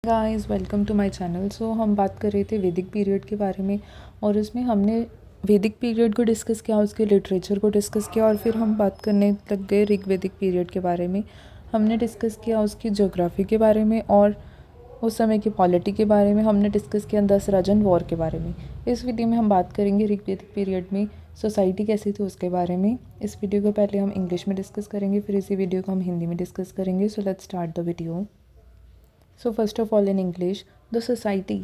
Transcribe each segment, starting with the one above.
Guys welcome to my channel. So हम बात कर रहे थे वैदिक पीरियड के बारे में और उसमें हमने वैदिक पीरियड को डिस्कस किया, उसके लिटरेचर को डिस्कस किया और फिर हम बात करने लग गए ऋग्वैदिक पीरियड के बारे में। हमने डिस्कस किया उसकी ज्योग्राफी के बारे में और उस समय की पॉलिटी के बारे में। हमने डिस्कस किया 10 राजन वॉर के बारे में। इस वीडियो में हम बात करेंगे ऋग्वैदिक पीरियड में सोसाइटी कैसी थी उसके बारे में। इस वीडियो को पहले हम इंग्लिश में डिस्कस करेंगे, फिर इसी वीडियो को हम हिंदी में डिस्कस करेंगे। So let's start the video. So first of all, in English, the society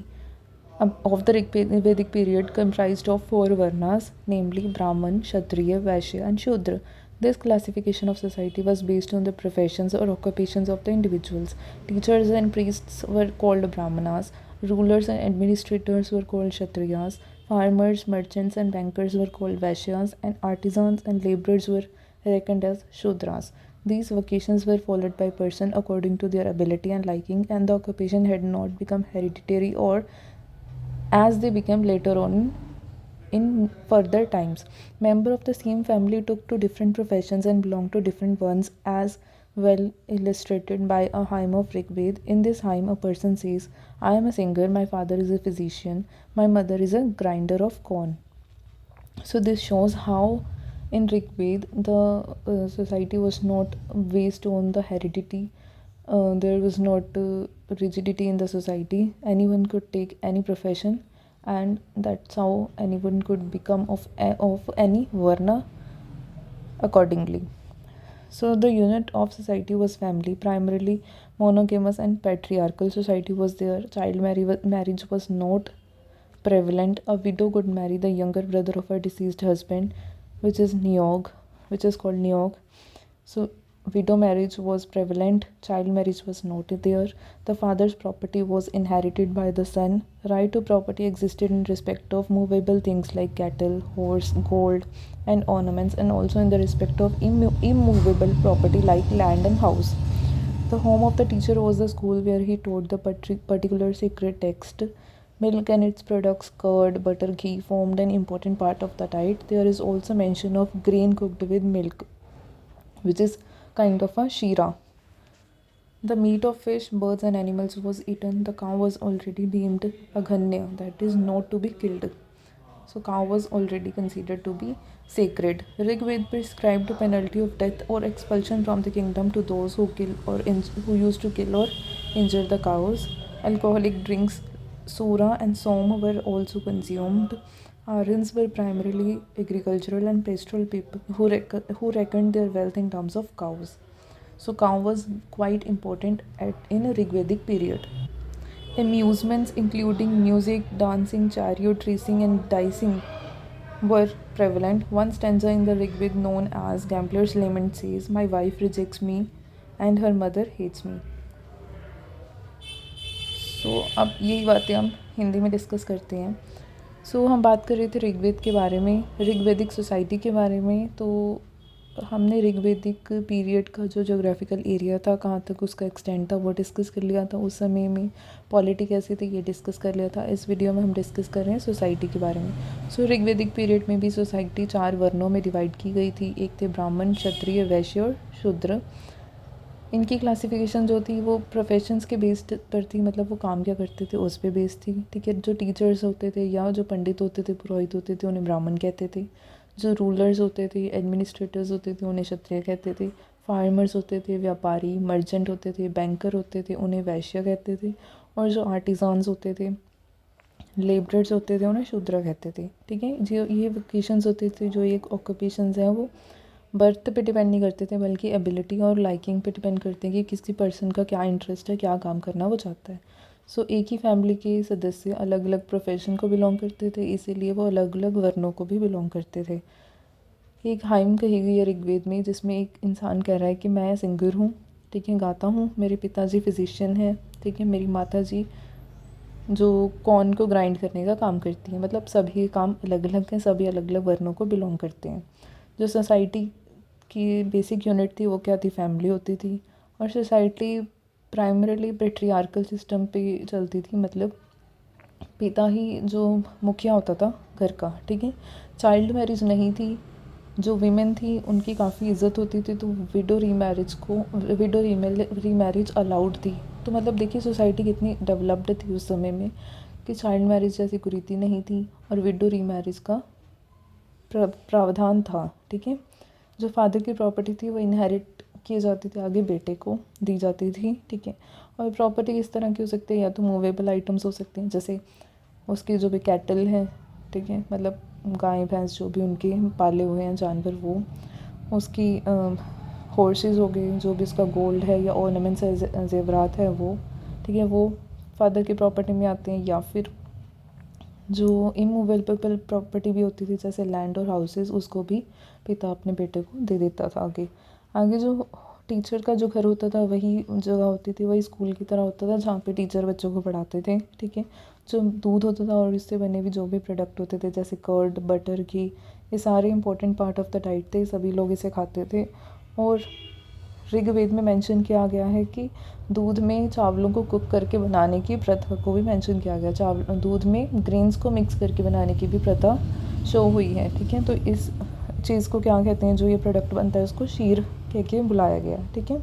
of the Vedic period comprised of 4 varnas, namely Brahman, Kshatriya, Vaishya and Shudra. This classification of society was based on the professions or occupations of the individuals. Teachers and priests were called Brahmanas, rulers and administrators were called Kshatriyas, farmers, merchants and bankers were called Vaishyas, and artisans and laborers were reckoned as Shudras. These vocations were followed by person according to their ability and liking, and the occupation had not become hereditary or as they became later on in further times. Members of the same family took to different professions and belonged to different ones, as well illustrated by a hymn of Rigved. In this hymn, a person says, "I am a singer, my father is a physician, my mother is a grinder of corn." So this shows how in Rigved the society was not based on the heredity. There was not rigidity in the society. Anyone could take any profession, and that's how anyone could become of any varna accordingly. So the unit of society was family, primarily monogamous and patriarchal society was there. Child marriage was not prevalent. A widow could marry the younger brother of her deceased husband, which is Niyog, which is called Niyog. So widow marriage was prevalent, child marriage was not there. The father's property was inherited by the son. Right to property existed in respect of movable things like cattle, horse, gold and ornaments, and also in the respect of immovable property like land and house. The home of the teacher was the school where he taught the particular sacred text. Milk and its products, curd, butter, ghee, formed an important part of the diet. There is also mention of grain cooked with milk, which is kind of a shira. The meat of fish, birds and animals was eaten. The cow was already deemed aghanya, that is not to be killed. So cow was already considered to be sacred. Rigved prescribed a penalty of death or expulsion from the kingdom to those who kill or who used to kill or injure the cows. Alcoholic drinks, sura and som, were also consumed. Aryans were primarily agricultural and pastoral people who reckoned their wealth in terms of cows. So cow was quite important in a Rigvedic period. Amusements including music, dancing, chariot racing and dicing were prevalent. One stanza in the Rigved known as Gambler's Lament says, "My wife rejects me and her mother hates me." सो अब यही बातें हम हिंदी में discuss करते हैं। सो हम बात कर रहे थे ऋग्वेद के बारे में, ऋग्वेदिक सोसाइटी के बारे में। तो हमने ऋग्वेदिक पीरियड का जो जोग्राफिकल एरिया था, कहाँ तक उसका एक्सटेंड था, वो डिस्कस कर लिया था। उस समय में पॉलिटी कैसी थी ये डिस्कस कर लिया था। इस वीडियो में हम डिस्कस कर रहे हैं सोसाइटी के बारे में। सो ऋग्वेदिक पीरियड में भी सोसाइटी 4 वर्णों में डिवाइड की गई थी। एक थे ब्राह्मण, क्षत्रिय, वैश्य और शूद्र। इनकी क्लासिफिकेशन जो थी वो प्रोफेशंस के बेस्ड पर थी, मतलब वो काम क्या करते थे उस पे बेस्ड थी। ठीक है, जो टीचर्स होते थे या जो पंडित होते थे, पुरोहित होते थे, उन्हें ब्राह्मण कहते थे। जो रूलर्स होते थे, एडमिनिस्ट्रेटर्स होते थे, उन्हें क्षत्रिय कहते थे। फार्मर्स होते थे, व्यापारी, मर्चेंट होते थे, बैंकर होते थे, उन्हें वैश्य कहते थे। और जो आर्टिजान्स होते थे, लेबरर्स होते थे, उन्हें शूद्र कहते थे। ठीक है, जो ये वोकेशंस होते थे, जो ये ऑक्यूपेशंस हैं, वो बर्थ पे डिपेंड नहीं करते थे, बल्कि एबिलिटी और लाइकिंग पे डिपेंड करते हैं कि किसी पर्सन का क्या इंटरेस्ट है, क्या काम करना वो चाहता है। सो एक ही फैमिली के सदस्य अलग अलग प्रोफेशन को बिलोंग करते थे, इसीलिए वो अलग अलग वर्णों को भी बिलोंग करते थे। एक हाइम कही गई है ऋग्वेद में, जिसमें एक इंसान कह रहा है कि मैं सिंगर हूँ, ठीक है, गाता हूँ। मेरे पिताजी फिजिशियन है, ठीक है। मेरी माता जी जो कॉर्न को ग्राइंड करने का काम करती हैं। मतलब सभी काम अलग अलग हैं, सभी अलग अलग वर्णों को बिलोंग करते हैं। जो सोसाइटी की बेसिक यूनिट थी वो क्या थी, फैमिली होती थी। और सोसाइटी प्राइमरीली पेट्रियार्कल सिस्टम पे चलती थी, मतलब पिता ही जो मुखिया होता था घर का। ठीक है, चाइल्ड मैरिज नहीं थी। जो वीमेन थी उनकी काफ़ी इज्जत होती थी, तो विडो रीमैरिज अलाउड थी। तो मतलब देखिए सोसाइटी कितनी डेवलप्ड थी उस समय में कि चाइल्ड मैरिज जैसी कुरीति नहीं थी और विडो रीमैरिज का प्रावधान था। ठीक है, जो फादर की प्रॉपर्टी थी वो इनहेरिट की जाती थी, आगे बेटे को दी जाती थी। ठीक है, और प्रॉपर्टी किस तरह की हो सकती है, या तो मूवेबल आइटम्स हो सकते हैं, जैसे उसके जो भी कैटल हैं, ठीक है, मतलब गाय भैंस जो भी उनके पाले हुए हैं जानवर, वो उसकी हॉर्सेस हो गए, जो भी उसका गोल्ड है या ऑर्नामेंट्स है, जेवरात है वो, ठीक है, वो फादर की प्रॉपर्टी में आते हैं। या फिर जो इमूवेबल प्रॉपर्टी भी होती थी जैसे लैंड और हाउसेस, उसको भी पिता अपने बेटे को दे देता था। आगे आगे जो टीचर का जो घर होता था वही जगह होती थी, वही स्कूल की तरह होता था जहाँ पे टीचर बच्चों को पढ़ाते थे। ठीक है, जो दूध होता था और इससे बने भी जो भी प्रोडक्ट होते थे जैसे कर्ड, बटर, घी, ये सारे important part of the diet थे, सभी लोग इसे खाते थे। और ऋग्वेद में मेंशन किया गया है कि दूध में चावलों को कुक करके बनाने की प्रथा को भी मेंशन किया गया। चावल दूध में ग्रेन्स को मिक्स करके बनाने की भी प्रथा शो हुई है। ठीक है, तो इस चीज़ को क्या कहते हैं, जो ये प्रोडक्ट बनता है उसको शीर कह के बुलाया गया। ठीक है,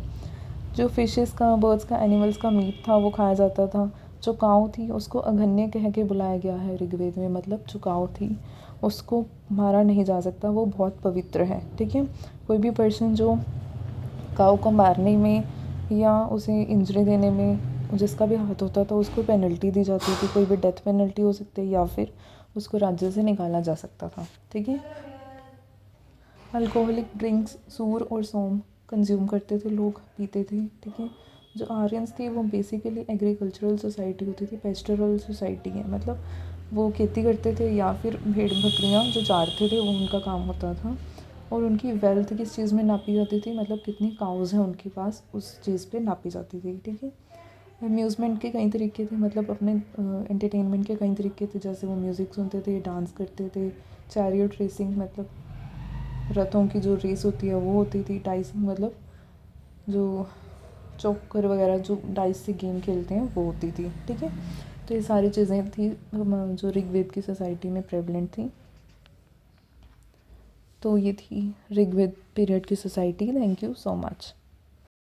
जो फिशेस का, बर्ड्स का, एनिमल्स का मीट था वो खाया जाता था। जो काऊ थी उसको अघन्य कह के बुलाया गया है ऋग्वेद में, मतलब जो काऊ थी उसको मारा नहीं जा सकता, वो बहुत पवित्र है। ठीक है, कोई भी पर्सन जो काऊ को मारने में या उसे इंजरी देने में जिसका भी हाथ होता था उसको पेनल्टी दी जाती थी, कोई भी डेथ पेनल्टी हो सकती है या फिर उसको राज्य से निकाला जा सकता था। ठीक है, अल्कोहलिक ड्रिंक्स, सूर और सोम कंज्यूम करते थे लोग, पीते थे। ठीक है, जो आर्यंस थी वो बेसिकली एग्रीकल्चरल सोसाइटी होती थी, पेस्टोरल सोसाइटी है, मतलब वो खेती करते थे या फिर भेड़ बकरियाँ जो चारते थे वो उनका काम होता था। और उनकी वेल्थ किस चीज़ में नापी जाती थी, मतलब कितनी काउज़ हैं उनके पास, उस चीज़ पे नापी जाती थी। ठीक है, अम्यूज़मेंट के कई तरीके थे, मतलब अपने एंटरटेनमेंट के कई तरीके थे, जैसे वो म्यूज़िक सुनते थे, डांस करते थे, चैरियट रेसिंग, मतलब रथों की जो रेस होती है वो होती थी, डाइसिंग मतलब जो चौकर वगैरह जो डाइस से गेम खेलते हैं वो होती थी। ठीक है, तो ये सारी चीज़ें थी जो ऋग्वेद की सोसाइटी में प्रेवलेंट थी। तो ये थी ऋग्वेद पीरियड की society. Thank you so much.